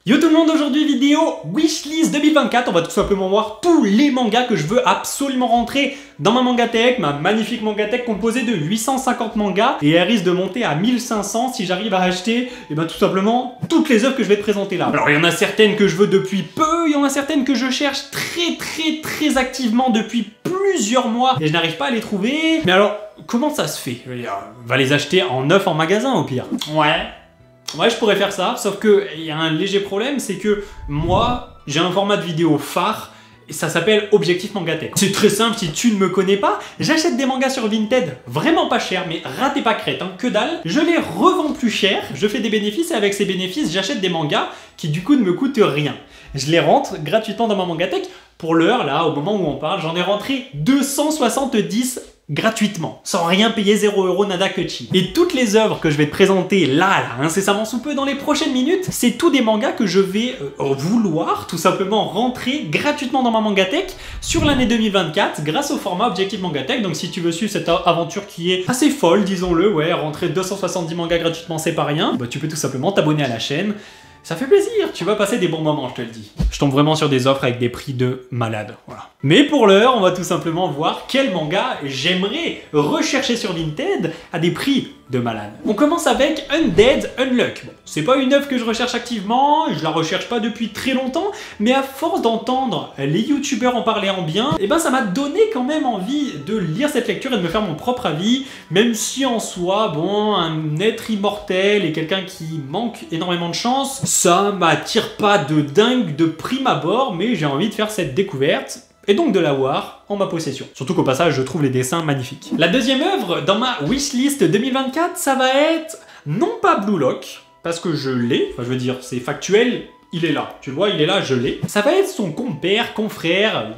Yo tout le monde, aujourd'hui vidéo Wishlist 2024, on va tout simplement voir tous les mangas que je veux absolument rentrer dans ma mangatech, ma magnifique mangatech composée de 850 mangas, et elle risque de monter à 1500 si j'arrive à acheter, et tout simplement, toutes les œuvres que je vais te présenter là. Alors il y en a certaines que je veux depuis peu, il y en a certaines que je cherche très activement depuis plusieurs mois, et je n'arrive pas à les trouver. Mais alors, comment ça se fait? Je veux dire, on va les acheter en neuf en magasin au pire. Ouais, je pourrais faire ça, sauf que il y a un léger problème, c'est que moi, j'ai un format de vidéo phare, et ça s'appelle Objectif Mangatech. C'est très simple, si tu ne me connais pas, j'achète des mangas sur Vinted, vraiment pas cher, mais ratez pas crête, hein, que dalle. Je les revends plus cher, je fais des bénéfices, et avec ces bénéfices, j'achète des mangas qui du coup ne me coûtent rien. Je les rentre gratuitement dans ma mangatech. Pour l'heure, là, au moment où on parle, j'en ai rentré 270 gratuitement, sans rien payer, 0€, nada que chi. Et toutes les œuvres que je vais te présenter là, incessamment sous peu, dans les prochaines minutes, c'est tous des mangas que je vais vouloir tout simplement rentrer gratuitement dans ma mangatech sur l'année 2024 grâce au format Objectif Mangatech. Donc si tu veux suivre cette aventure qui est assez folle, disons-le, ouais, rentrer 270 mangas gratuitement, c'est pas rien, tu peux tout simplement t'abonner à la chaîne. Ça fait plaisir, tu vas passer des bons moments, je te le dis. Je tombe vraiment sur des offres avec des prix de malade, voilà. Mais pour l'heure, on va tout simplement voir quel manga j'aimerais rechercher sur Vinted à des prix de malade. On commence avec Undead Unluck. Bon, c'est pas une œuvre que je recherche activement, je la recherche pas depuis très longtemps, mais à force d'entendre les youtubeurs en parler en bien, ça m'a donné quand même envie de lire cette lecture et de me faire mon propre avis, même si en soi, bon, un être immortel et quelqu'un qui manque énormément de chance, ça m'attire pas de dingue de prime abord, mais j'ai envie de faire cette découverte et donc de l'avoir en ma possession. Surtout qu'au passage, je trouve les dessins magnifiques. La deuxième œuvre dans ma wishlist 2024, ça va être non pas Blue Lock, parce que je l'ai, enfin je veux dire, c'est factuel, il est là. Tu le vois, il est là, je l'ai. Ça va être son compère, confrère,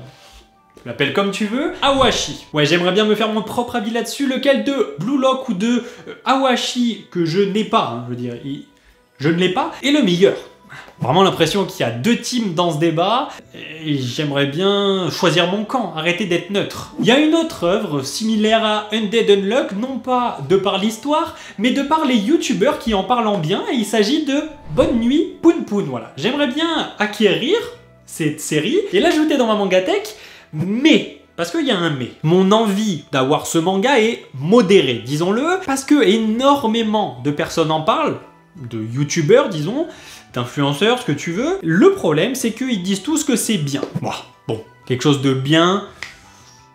tu l'appelles comme tu veux, Awashi. Ouais, j'aimerais bien me faire mon propre avis là-dessus, lequel de Blue Lock ou de Awashi, que je n'ai pas, hein, je veux dire, je ne l'ai pas, est le meilleur. Vraiment l'impression qu'il y a deux teams dans ce débat, et j'aimerais bien choisir mon camp, arrêter d'être neutre. Il y a une autre œuvre similaire à Undead Unluck, non pas de par l'histoire, mais de par les youtubeurs qui en parlent en bien, et il s'agit de Bonne Nuit Poun Poun, voilà. J'aimerais bien acquérir cette série et l'ajouter dans ma mangatech, mais... parce qu'il y a un mais. Mon envie d'avoir ce manga est modérée, disons-le, parce que énormément de personnes en parlent, de youtubeurs, disons, d'influenceurs, ce que tu veux. Le problème, c'est qu'ils disent tous que c'est bien. Bon, quelque chose de bien,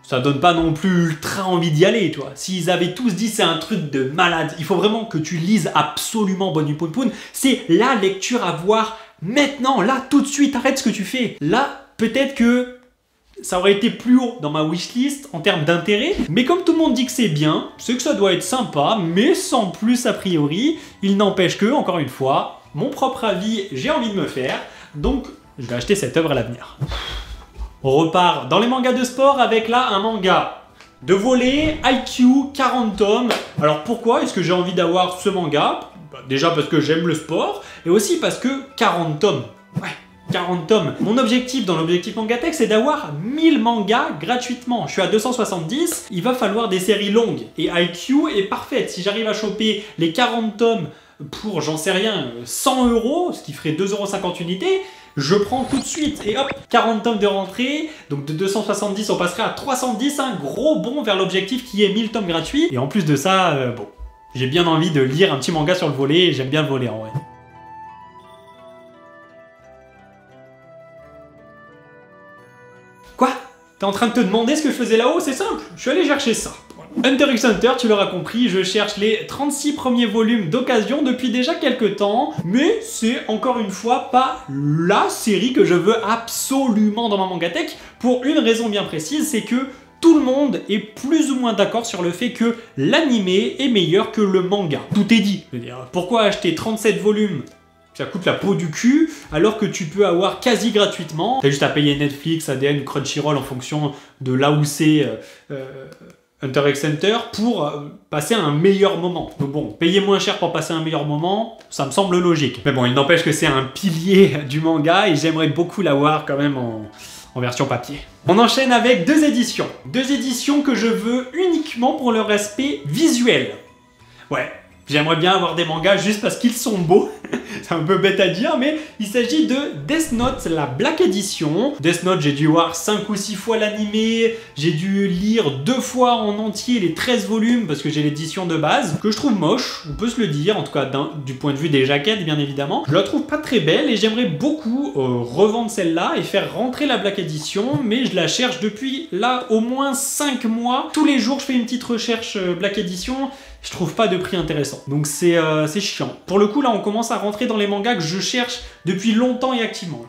ça donne pas non plus ultra envie d'y aller, toi. S'ils avaient tous dit c'est un truc de malade, il faut vraiment que tu lises absolument Bonne Nuit Poun Poun. C'est la lecture à voir maintenant, là, tout de suite, arrête ce que tu fais. Là, peut-être que ça aurait été plus haut dans ma wishlist en termes d'intérêt, mais comme tout le monde dit que c'est bien, c'est que ça doit être sympa, mais sans plus a priori. Il n'empêche que, encore une fois, mon propre avis, j'ai envie de me faire, donc je vais acheter cette œuvre à l'avenir. On repart dans les mangas de sport avec là un manga de volley, IQ, 40 tomes. Alors pourquoi est-ce que j'ai envie d'avoir ce manga? Déjà parce que j'aime le sport, et aussi parce que 40 tomes. Ouais. 40 tomes. Mon objectif dans l'objectif mangatech, c'est d'avoir 1000 mangas gratuitement. Je suis à 270, il va falloir des séries longues. Et IQ est parfaite. Si j'arrive à choper les 40 tomes pour, j'en sais rien, 100€, ce qui ferait 2,50€ unités, je prends tout de suite. Et hop, 40 tomes de rentrée. Donc de 270, on passerait à 310, un gros bond vers l'objectif qui est 1000 tomes gratuits. Et en plus de ça, bon, j'ai bien envie de lire un petit manga sur le volley, et j'aime bien le volley en vrai. Quoi? T'es en train de te demander ce que je faisais là-haut? C'est simple, je suis allé chercher ça. Voilà. Hunter x Hunter, tu l'auras compris, je cherche les 36 premiers volumes d'occasion depuis déjà quelques temps, mais c'est encore une fois pas la série que je veux absolument dans ma mangatech, pour une raison bien précise, c'est que tout le monde est plus ou moins d'accord sur le fait que l'animé est meilleur que le manga. Tout est dit. Je veux dire, pourquoi acheter 37 volumes? Ça coûte la peau du cul, alors que tu peux avoir quasi gratuitement. T'as juste à payer Netflix, ADN, Crunchyroll en fonction de là où c'est Hunter x Hunter pour passer un meilleur moment. Donc bon, payer moins cher pour passer un meilleur moment, ça me semble logique. Mais bon, il n'empêche que c'est un pilier du manga et j'aimerais beaucoup l'avoir quand même en version papier. On enchaîne avec deux éditions. Deux éditions que je veux uniquement pour leur aspect visuel. Ouais. J'aimerais bien avoir des mangas juste parce qu'ils sont beaux. C'est un peu bête à dire, mais il s'agit de Death Note, la Black Edition. Death Note, j'ai dû voir 5 ou 6 fois l'animé, j'ai dû lire 2 fois en entier les 13 volumes parce que j'ai l'édition de base, que je trouve moche, on peut se le dire, en tout cas du point de vue des jaquettes, bien évidemment. Je la trouve pas très belle et j'aimerais beaucoup revendre celle-là et faire rentrer la Black Edition, mais je la cherche depuis là au moins 5 mois. Tous les jours, je fais une petite recherche Black Edition. Je trouve pas de prix intéressant. Donc c'est chiant. Pour le coup, là, on commence à rentrer dans les mangas que je cherche depuis longtemps et activement.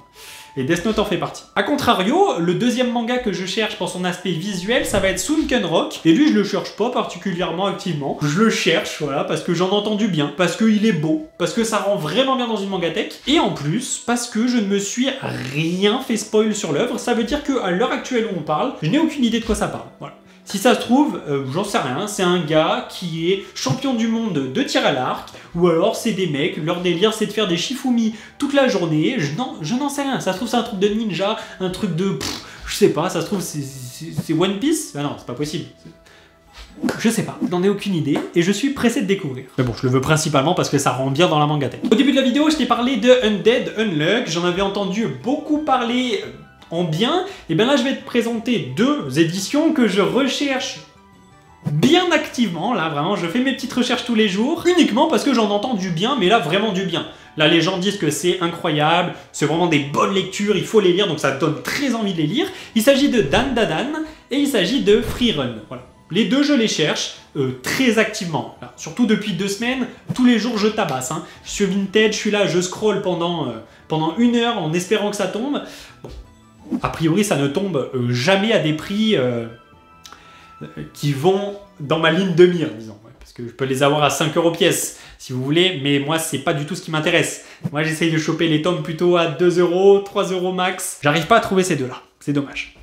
Et Death Note en fait partie. A contrario, le deuxième manga que je cherche pour son aspect visuel, ça va être Sunken Rock. Et lui, je le cherche pas particulièrement activement. Je le cherche, voilà, parce que j'en ai entendu bien, parce qu'il est beau, parce que ça rend vraiment bien dans une mangatech. Et en plus, parce que je ne me suis rien fait spoil sur l'œuvre. Ça veut dire qu'à l'heure actuelle où on parle, je n'ai aucune idée de quoi ça parle. Voilà. Si ça se trouve, j'en sais rien, c'est un gars qui est champion du monde de tir à l'arc, ou alors c'est des mecs, leur délire c'est de faire des shifumi toute la journée, je n'en sais rien, ça se trouve c'est un truc de ninja, un truc de... je sais pas, ça se trouve c'est One Piece. Ah non, c'est pas possible. Je sais pas, je n'en ai aucune idée, et je suis pressé de découvrir. Mais bon, je le veux principalement parce que ça rend bien dans la mangatech. Au début de la vidéo, je t'ai parlé de Undead Unluck, j'en avais entendu beaucoup parler... en bien, et bien là je vais te présenter 2 éditions que je recherche bien activement. Là vraiment je fais mes petites recherches tous les jours, uniquement parce que j'en entends du bien, mais là vraiment du bien. Là les gens disent que c'est incroyable, c'est vraiment des bonnes lectures, il faut les lire, donc ça donne très envie de les lire. Il s'agit de Dan Dadan et il s'agit de Free Run. Voilà. Les 2 je les cherche très activement. Là, surtout depuis 2 semaines, tous les jours je tabasse. Hein. Je suis vintage, je suis là, je scrolle pendant 1 heure en espérant que ça tombe. Bon. A priori, ça ne tombe jamais à des prix qui vont dans ma ligne de mire, disons. Ouais, parce que je peux les avoir à 5 € pièce, si vous voulez, mais moi, c'est pas du tout ce qui m'intéresse. Moi, j'essaye de choper les tomes plutôt à 2 €, 3 € max. J'arrive pas à trouver ces 2-là. C'est dommage.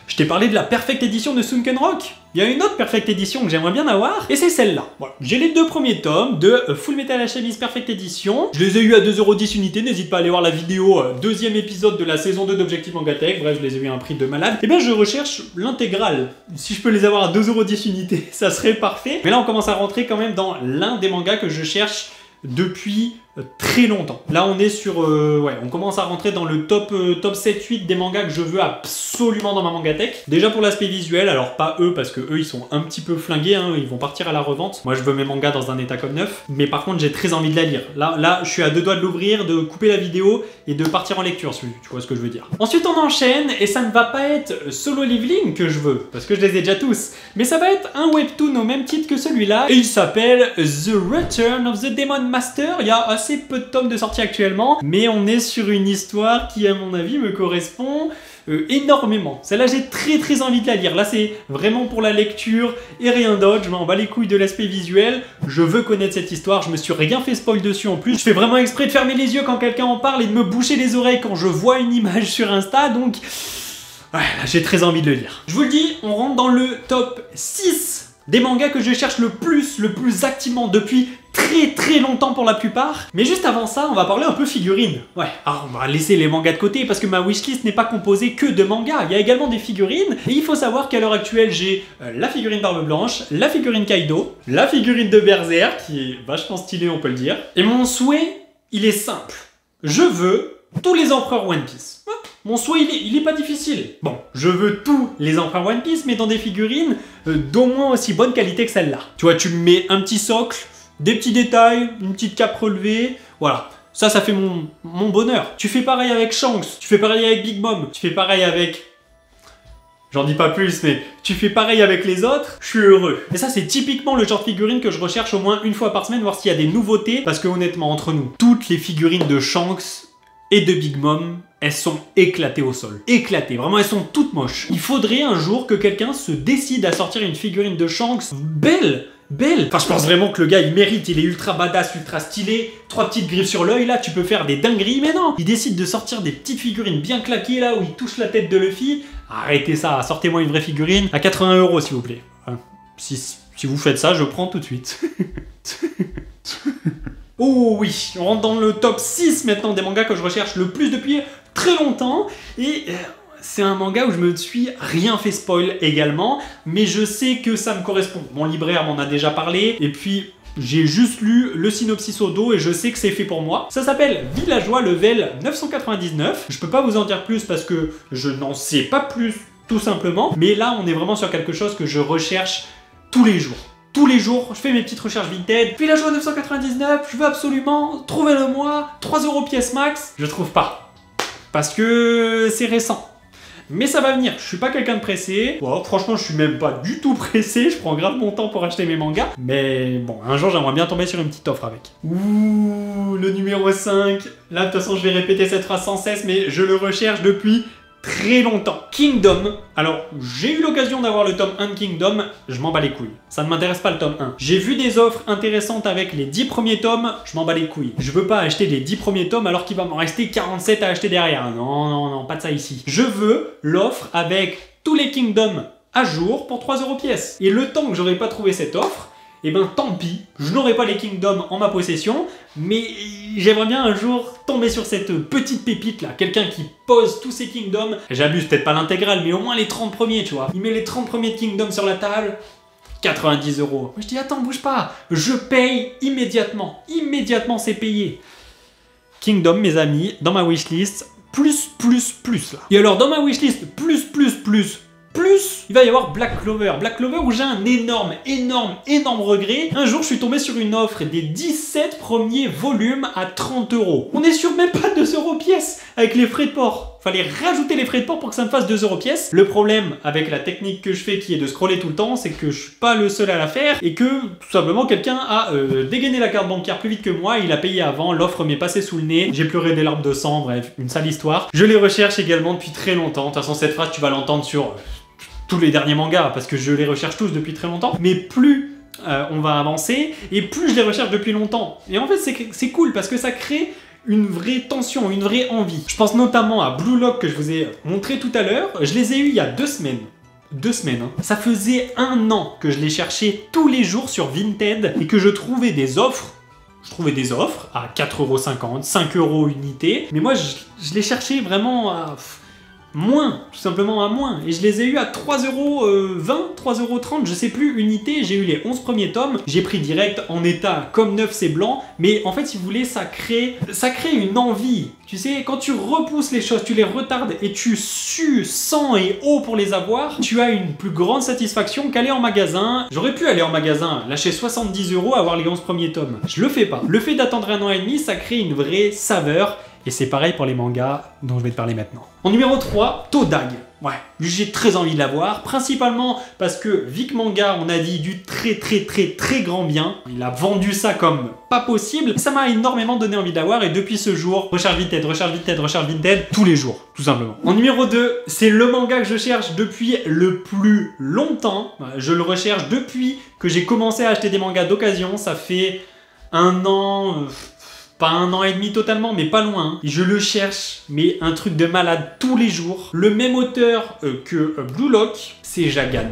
Je t'ai parlé de la Perfect Edition de Sunken Rock. Il y a une autre Perfect Edition que j'aimerais bien avoir, et c'est celle-là. Voilà. J'ai les 2 premiers tomes de Full Metal Alchemist Perfect Edition. Je les ai eu à 2,10 € unité, n'hésite pas à aller voir la vidéo, 2e épisode de la saison 2 d'Objectif Mangatech. Bref, je les ai eu à un prix de malade. Et bien, je recherche l'intégrale. Si je peux les avoir à 2,10 € unité, ça serait parfait. Mais là, on commence à rentrer quand même dans l'un des mangas que je cherche depuis très longtemps. Là on est sur... ouais, on commence à rentrer dans le top 7-8 des mangas que je veux absolument dans ma mangatech. Déjà pour l'aspect visuel, alors pas eux parce que eux ils sont un petit peu flingués, hein, ils vont partir à la revente. Moi je veux mes mangas dans un état comme neuf, mais par contre j'ai très envie de la lire. Là je suis à 2 doigts de l'ouvrir, de couper la vidéo et de partir en lecture, tu vois ce que je veux dire. Ensuite on enchaîne et ça ne va pas être Solo Leveling que je veux, parce que je les ai déjà tous, mais ça va être un webtoon au même titre que celui-là et il s'appelle The Return of the Demon Master. Il y a assez peu de tomes de sortie actuellement, mais on est sur une histoire qui à mon avis me correspond énormément. Celle-là j'ai très envie de la lire. Là c'est vraiment pour la lecture et rien d'autre. Je m'en bats les couilles de l'aspect visuel. Je veux connaître cette histoire. Je me suis rien fait spoil dessus en plus. Je fais vraiment exprès de fermer les yeux quand quelqu'un en parle et de me boucher les oreilles quand je vois une image sur Insta. Donc ouais, j'ai très envie de le lire. Je vous le dis, on rentre dans le top 6 des mangas que je cherche le plus activement depuis très longtemps pour la plupart. Mais juste avant ça, on va parler un peu figurines. Ouais, alors on va laisser les mangas de côté parce que ma wishlist n'est pas composée que de mangas. Il y a également des figurines. Et il faut savoir qu'à l'heure actuelle, j'ai la figurine Barbe Blanche, la figurine Kaido, la figurine de Berserk, qui est vachement stylée, on peut le dire. Et mon souhait, il est simple. Je veux tous les empereurs One Piece. Mon souhait, il est pas difficile. Bon, je veux tous les empereurs One Piece, mais dans des figurines d'au moins aussi bonne qualité que celle-là. Tu vois, tu me mets un petit socle, des petits détails, une petite cape relevée, voilà. Ça fait mon bonheur. Tu fais pareil avec Shanks, tu fais pareil avec Big Mom, tu fais pareil avec... J'en dis pas plus, mais tu fais pareil avec les autres, je suis heureux. Et ça, c'est typiquement le genre de figurine que je recherche au moins une fois par semaine, voir s'il y a des nouveautés, parce que honnêtement, entre nous, toutes les figurines de Shanks et de Big Mom, elles sont éclatées au sol. Éclatées, vraiment elles sont toutes moches. Il faudrait un jour que quelqu'un se décide à sortir une figurine de Shanks belle. Enfin je pense vraiment que le gars il mérite, il est ultra badass, ultra stylé, 3 petites griffes sur l'œil là, tu peux faire des dingueries, mais non. Il décide de sortir des petites figurines bien claquées là, où il touche la tête de Luffy. Arrêtez ça, sortez-moi une vraie figurine à 80 € s'il vous plaît. Si vous faites ça, je prends tout de suite. Oh oui, on rentre dans le top 6 maintenant des mangas que je recherche le plus depuis très longtemps. Et c'est un manga où je me suis rien fait spoil également, mais je sais que ça me correspond. Mon libraire m'en a déjà parlé, et puis J'ai juste lu le synopsis au dos et je sais que c'est fait pour moi. Ça s'appelle Villageois level 999. Je peux pas vous en dire plus parce que je n'en sais pas plus, tout simplement. Mais là, on est vraiment sur quelque chose que je recherche tous les jours. Tous les jours, je fais mes petites recherches Vinted. Villageois 999, je veux absolument trouver le mois, 3 € pièce max. Je trouve pas. Parce que c'est récent. Mais ça va venir, je suis pas quelqu'un de pressé. Bon, franchement, je suis même pas du tout pressé, je prends grave mon temps pour acheter mes mangas. Mais bon, un jour, j'aimerais bien tomber sur une petite offre avec. Ouh, le numéro 5. Là, de toute façon, je vais répéter cette phrase sans cesse, mais je le recherche depuis très longtemps. Kingdom. Alors, j'ai eu l'occasion d'avoir le tome 1 de Kingdom, je m'en bats les couilles. Ça ne m'intéresse pas le tome 1. J'ai vu des offres intéressantes avec les 10 premiers tomes, je m'en bats les couilles. Je veux pas acheter les 10 premiers tomes alors qu'il va m'en rester 47 à acheter derrière. Non, non, non, pas de ça ici. Je veux l'offre avec tous les Kingdoms à jour pour 3 € pièce. Et le temps que j'aurais pas trouvé cette offre, eh ben tant pis, je n'aurai pas les Kingdoms en ma possession, mais j'aimerais bien un jour tomber sur cette petite pépite là, quelqu'un qui pose tous ses Kingdoms, j'abuse peut-être pas l'intégrale, mais au moins les 30 premiers, tu vois. Il met les 30 premiers de Kingdoms sur la table, 90 €. Moi je dis attends, bouge pas, je paye immédiatement, c'est payé. Kingdom, mes amis, dans ma wishlist, plus là. Et alors dans ma wishlist, plus, il va y avoir Black Clover. Black Clover où j'ai un énorme regret. Un jour, je suis tombé sur une offre des 17 premiers volumes à 30 €. On est sur même pas 2 € pièce avec les frais de port. Fallait rajouter les frais de port pour que ça me fasse 2 € pièce. Le problème avec la technique que je fais qui est de scroller tout le temps, c'est que je suis pas le seul à la faire et que tout simplement quelqu'un a dégainé la carte bancaire plus vite que moi, il a payé avant, l'offre m'est passée sous le nez, j'ai pleuré des larmes de sang, bref, une sale histoire. Je les recherche également depuis très longtemps. De toute façon, cette phrase, tu vas l'entendre sur tous les derniers mangas parce que je les recherche tous depuis très longtemps. Mais plus on va avancer et plus je les recherche depuis longtemps. Et en fait, c'est cool parce que ça crée une vraie tension, une vraie envie. Je pense notamment à Blue Lock que je vous ai montré tout à l'heure. Je les ai eus il y a 2 semaines. 2 semaines, hein. Ça faisait 1 an que je les cherchais tous les jours sur Vinted et que je trouvais des offres. Je trouvais des offres à 4,50 €, 5 € unité. Mais moi, je les cherchais vraiment à moins, tout simplement à moins. Et je les ai eu à 3,20 €, 3,30 €, je sais plus, unité. J'ai eu les 11 premiers tomes. J'ai pris direct en état comme neuf, c'est blanc. Mais en fait, si vous voulez, ça crée une envie. Tu sais, quand tu repousses les choses, tu les retardes et tu sues sang et eau pour les avoir, tu as une plus grande satisfaction qu'aller en magasin. J'aurais pu aller en magasin, lâcher 70 €, avoir les 11 premiers tomes. Je le fais pas. Le fait d'attendre 1 an et demi, ça crée une vraie saveur. Et c'est pareil pour les mangas dont je vais te parler maintenant. En numéro 3, Todag. Ouais, j'ai très envie de l'avoir, principalement parce que Vic Manga, on a dit du très grand bien. Il a vendu ça comme pas possible. Ça m'a énormément donné envie d'avoir et depuis ce jour, recherche Vinted, tous les jours, tout simplement. En numéro 2, c'est le manga que je cherche depuis le plus longtemps. Je le recherche depuis que j'ai commencé à acheter des mangas d'occasion. Ça fait 1 an... Pas 1 an et demi totalement, mais pas loin. Et je le cherche, mais un truc de malade tous les jours. Le même auteur que Blue Lock, c'est Jagan.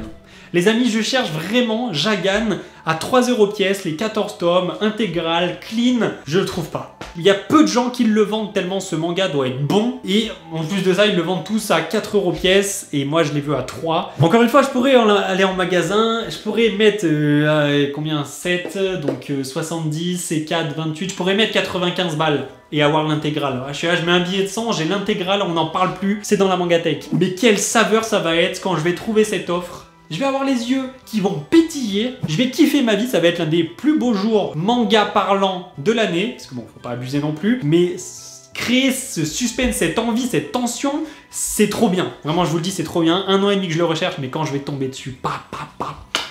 Les amis, je cherche vraiment Jagan à 3 € pièce, les 14 tomes, intégral, clean, je le trouve pas. Il y a peu de gens qui le vendent tellement ce manga doit être bon. Et en plus de ça, ils le vendent tous à 4 € pièce et moi je les veux à 3. Encore une fois, je pourrais aller en magasin, je pourrais mettre combien 7, donc 70 et 4, 28, je pourrais mettre 95 balles et avoir l'intégrale. Je mets un billet de 100, j'ai l'intégrale, on n'en parle plus, c'est dans la Mangatech. Mais quelle saveur ça va être quand je vais trouver cette offre. Je vais avoir les yeux qui vont pétiller, je vais kiffer ma vie, ça va être l'un des plus beaux jours manga parlant de l'année, parce que bon, faut pas abuser non plus, mais créer ce suspense, cette envie, cette tension, c'est trop bien. Vraiment, je vous le dis, c'est trop bien. 1 an et demi que je le recherche, mais quand je vais tomber dessus,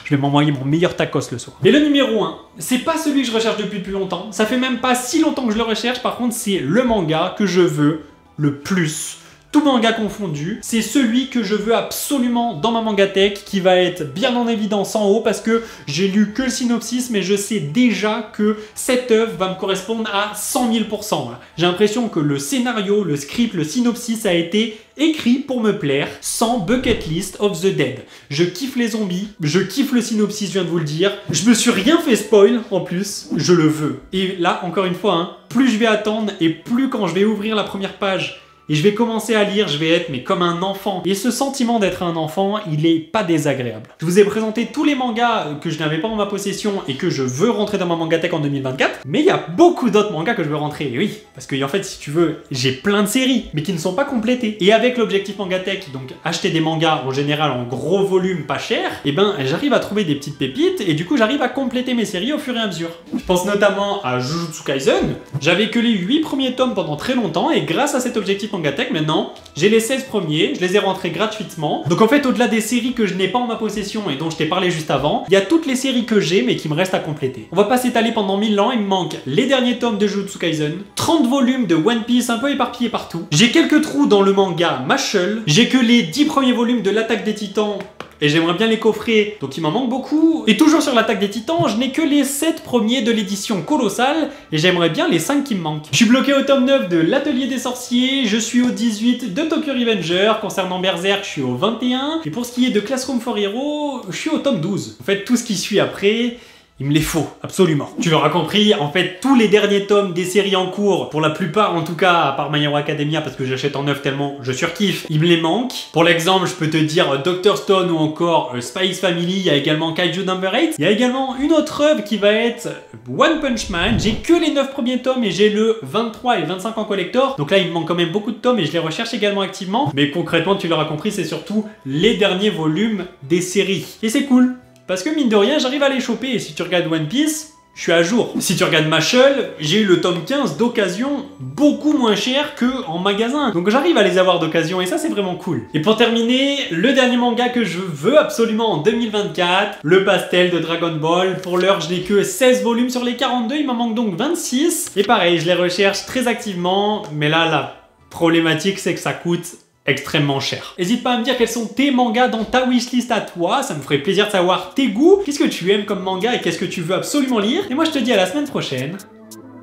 je vais m'envoyer mon meilleur tacos le soir. Et le numéro 1, c'est pas celui que je recherche depuis plus longtemps, ça fait même pas si longtemps que je le recherche, par contre, c'est le manga que je veux le plus. Tout manga confondu, c'est celui que je veux absolument dans ma Mangatech qui va être bien en évidence en haut parce que j'ai lu que le synopsis mais je sais déjà que cette œuvre va me correspondre à 100 000 %. J'ai l'impression que le scénario, le script, le synopsis a été écrit pour me plaire sans Bucket List of the Dead. Je kiffe les zombies, je kiffe le synopsis, je viens de vous le dire. Je me suis rien fait spoil en plus, je le veux. Et là, encore une fois, plus je vais attendre et plus quand je vais ouvrir la première page et je vais commencer à lire, je vais être mais comme un enfant. Et ce sentiment d'être un enfant, il est pas désagréable. Je vous ai présenté tous les mangas que je n'avais pas en ma possession et que je veux rentrer dans ma mangatech en 2024, mais il y a beaucoup d'autres mangas que je veux rentrer, et oui, parce qu'en fait, si tu veux, j'ai plein de séries, mais qui ne sont pas complétées. Et avec l'objectif mangatech, donc acheter des mangas en général en gros volume, pas cher, et ben j'arrive à trouver des petites pépites, et du coup j'arrive à compléter mes séries au fur et à mesure. Je pense notamment à Jujutsu Kaisen, j'avais que les 8 premiers tomes pendant très longtemps, et grâce à cet objectif mangatech, maintenant, j'ai les 16 premiers, je les ai rentrés gratuitement. Donc en fait, au-delà des séries que je n'ai pas en ma possession et dont je t'ai parlé juste avant, il y a toutes les séries que j'ai mais qui me restent à compléter. On va pas s'étaler pendant 1000 ans, il me manque les derniers tomes de Jujutsu Kaisen, 30 volumes de One Piece un peu éparpillés partout, j'ai quelques trous dans le manga Mashle, j'ai que les 10 premiers volumes de l'Attaque des Titans, et j'aimerais bien les coffrer, donc il m'en manque beaucoup. Et toujours sur l'Attaque des Titans, je n'ai que les 7 premiers de l'édition colossale, et j'aimerais bien les 5 qui me manquent. Je suis bloqué au tome 9 de l'Atelier des Sorciers, je suis au 18 de Tokyo Revenger, concernant Berserk, je suis au 21, et pour ce qui est de Classroom for Hero, je suis au tome 12. En fait, tout ce qui suit après, il me les faut, absolument. Tu l'auras compris, en fait, tous les derniers tomes des séries en cours, pour la plupart en tout cas, à part My Hero Academia, parce que j'achète en neuf tellement je surkiffe, il me les manque. Pour l'exemple, je peux te dire Dr. Stone ou encore Spy X Family, il y a également Kaiju Number 8. Il y a également une autre œuvre qui va être One Punch Man. J'ai que les 9 premiers tomes et j'ai le 23 et 25 en collector. Donc là, il me manque quand même beaucoup de tomes et je les recherche également activement. Mais concrètement, tu l'auras compris, c'est surtout les derniers volumes des séries. Et c'est cool. Parce que mine de rien, j'arrive à les choper, et si tu regardes One Piece, je suis à jour. Si tu regardes Mashle, j'ai eu le tome 15 d'occasion beaucoup moins cher qu'en magasin. Donc j'arrive à les avoir d'occasion, et ça c'est vraiment cool. Et pour terminer, le dernier manga que je veux absolument en 2024, le pastel de Dragon Ball. Pour l'heure, je n'ai que 16 volumes sur les 42, il m'en manque donc 26. Et pareil, je les recherche très activement, mais là, la problématique c'est que ça coûte extrêmement cher. N'hésite pas à me dire quels sont tes mangas dans ta wishlist à toi, ça me ferait plaisir de savoir tes goûts, qu'est-ce que tu aimes comme manga et qu'est-ce que tu veux absolument lire. Et moi je te dis à la semaine prochaine,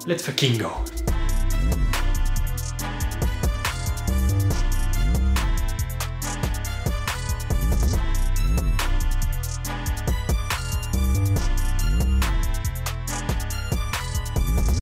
let's fucking go.